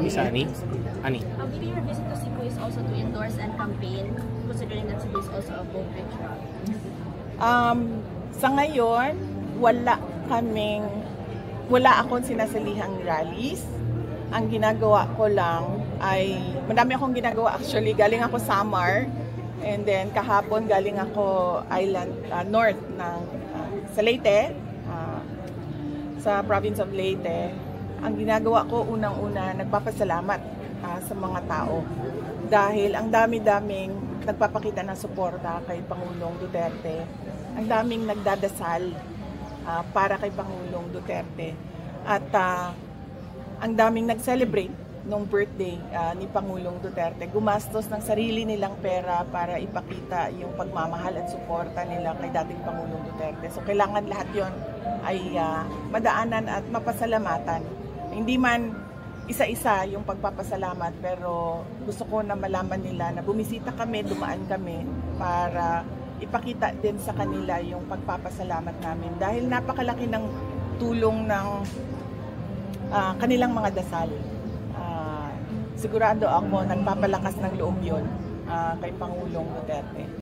Miss Annie? Annie? Maybe your visit to Cebu is also to endorse and campaign, considering that Cebu is also a vote rich province. Sa ngayon, wala akong sinasalihang rallies. Ang ginagawa ko lang ay, madami akong ginagawa actually. Galing ako Samar, and then kahapon galing ako north ng sa Leyte, sa province of Leyte. Ang ginagawa ko unang-una, nagpapasalamat sa mga tao. Dahil ang dami-daming nagpapakita ng suporta kay Pangulong Duterte. Ang daming nagdadasal para kay Pangulong Duterte. At ang daming nag-celebrate nung birthday ni Pangulong Duterte. Gumastos ng sarili nilang pera para ipakita yung pagmamahal at suporta nila kay dating Pangulong Duterte. So kailangan lahat yon ay madaanan at mapasalamatan. Hindi man isa-isa yung pagpapasalamat, pero gusto ko na malaman nila na bumisita kami, dumaan kami para ipakita din sa kanila yung pagpapasalamat namin. Dahil napakalaki ng tulong ng kanilang mga dasal. Sigurado ako nagpapalakas ng loob yun kay Pangulong Duterte.